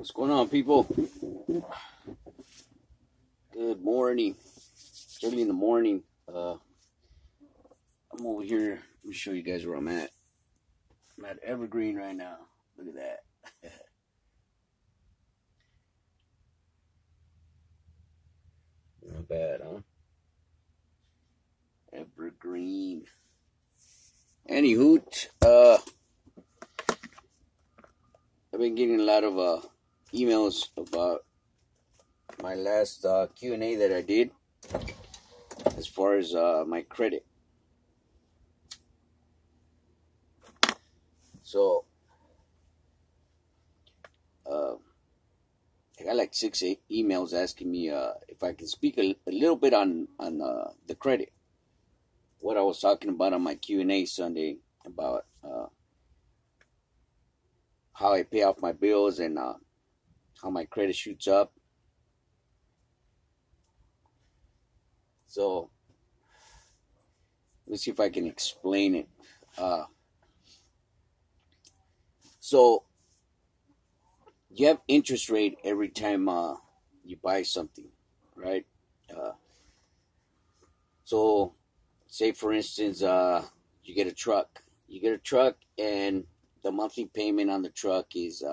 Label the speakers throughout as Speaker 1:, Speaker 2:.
Speaker 1: What's going on, people? Good morning. It's early in the morning. I'm over here. Let me show you guys where I'm at. I'm at Evergreen right now. Look at that. Not bad, huh? Evergreen. Anywho, I've been getting a lot of emails about my last Q&A that I did as far as my credit. So I got like 6 emails asking me if I can speak a little bit on the credit. What I was talking about on my Q&A Sunday about how I pay off my bills and how my credit shoots up. So let's see if I can explain it. So you have interest rate every time you buy something, right? So say for instance, you get a truck. You get a truck, and the monthly payment on the truck is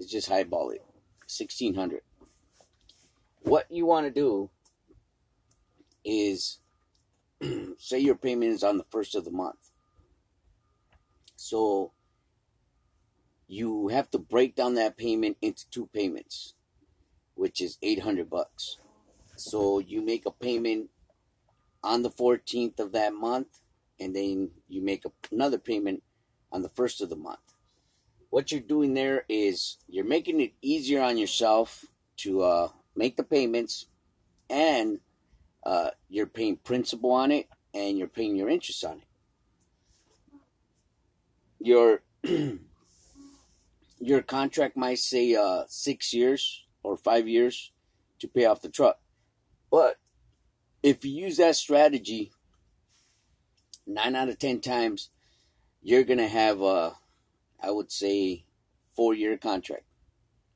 Speaker 1: just highball it, $1,600. What you want to do is say your payment is on the first of the month. So you have to break down that payment into 2 payments, which is $800. So you make a payment on the 14th of that month, and then you make another payment on the first of the month. What you're doing there is you're making it easier on yourself to make the payments, and you're paying principal on it, and you're paying your interest on it. Your contract might say 6 years or 5 years to pay off the truck. But if you use that strategy, 9 out of 10 times, you're going to have I would say 4-year contract.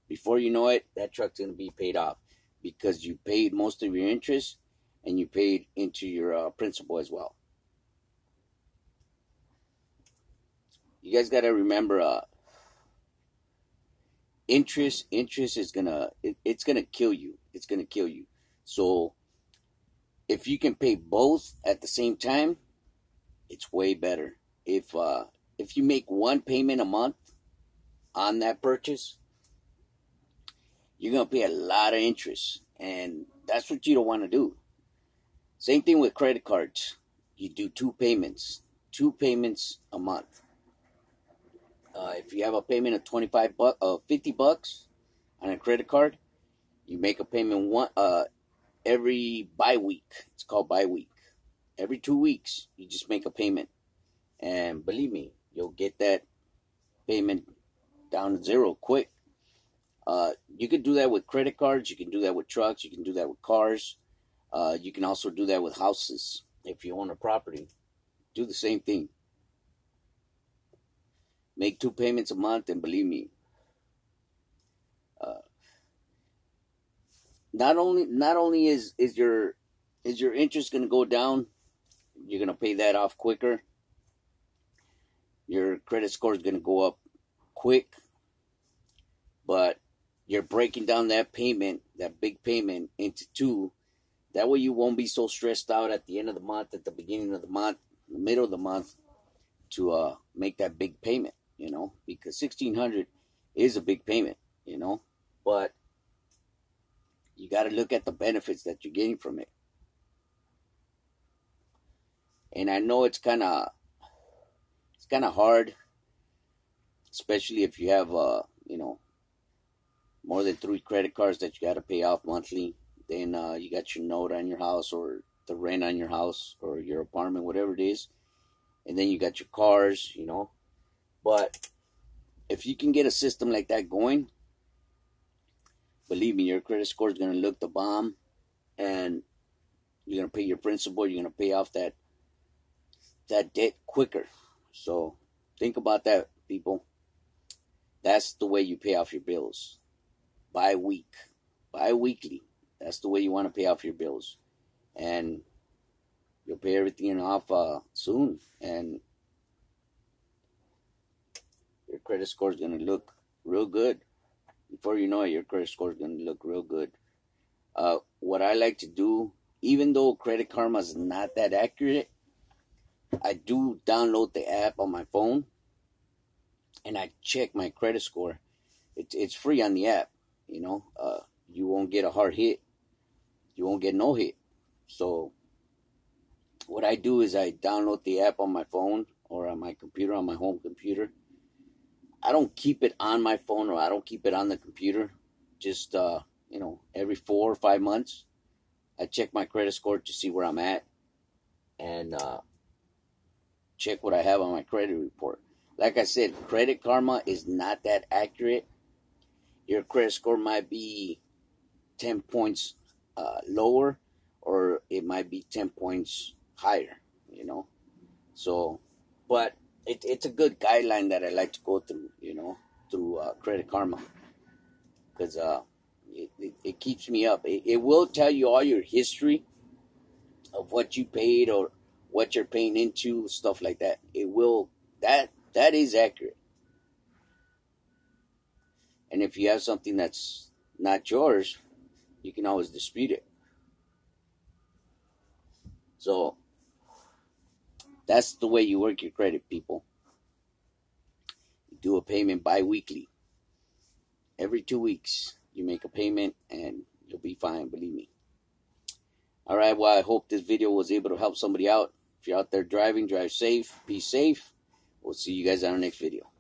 Speaker 1: Before you know it, that truck's going to be paid off because you paid most of your interest and you paid into your principal as well. You guys got to remember, interest is it's gonna kill you. It's gonna kill you. So if you can pay both at the same time, it's way better. If you make one payment a month on that purchase, you're gonna pay a lot of interest, and that's what you don't want to do. Same thing with credit cards. You do 2 payments a month. If you have a payment of $50 on a credit card, you make a payment every bi-week. It's called bi-week. Every 2 weeks, you just make a payment. And believe me, you'll get that payment down to zero quick. You can do that with credit cards. You can do that with trucks. You can do that with cars. You can also do that with houses. If you own a property, do the same thing. Make 2 payments a month, and believe me, not only is your interest going to go down, you're going to pay that off quicker. Your credit score is going to go up quick, but you're breaking down that payment, that big payment, into 2. That way you won't be so stressed out at the end of the month, at the beginning of the month, the middle of the month, to make that big payment. You know, because $1,600 is a big payment, you know, but you got to look at the benefits that you're getting from it. And I know it's kind of hard, especially if you have you know, more than 3 credit cards that you got to pay off monthly. Then you got your note on your house, or the rent on your house, or your apartment, whatever it is, and then you got your cars, you know. But if you can get a system like that going, believe me, your credit score is going to look the bomb, and you're going to pay your principal. You're going to pay off that debt quicker. So think about that, people. That's the way you pay off your bills. bi-weekly. That's the way you want to pay off your bills, and you'll pay everything off soon, and your credit score is going to look real good. Before you know it, your credit score is going to look real good. What I like to do, even though Credit Karma is not that accurate, I do download the app on my phone, and I check my credit score. It's free on the app, you know. You won't get a hard hit. You won't get no hit. So what I do is I download the app on my phone or on my computer, on my home computer. I don't keep it on my phone, or I don't keep it on the computer. Just, you know, every 4 or 5 months, I check my credit score to see where I'm at, and check what I have on my credit report. Like I said, Credit Karma is not that accurate. Your credit score might be 10 points lower, or it might be 10 points higher, you know. So, but it's a good guideline that I like to go through, you know, through Credit Karma, because it keeps me up. It will tell you all your history of what you paid or what you're paying into, stuff like that. It will, that is accurate. And if you have something that's not yours, you can always dispute it. So that's the way you work your credit, people. You do a payment bi-weekly. Every 2 weeks, you make a payment and you'll be fine, believe me. All right, well, I hope this video was able to help somebody out. If you're out there driving, drive safe, be safe. We'll see you guys on our next video.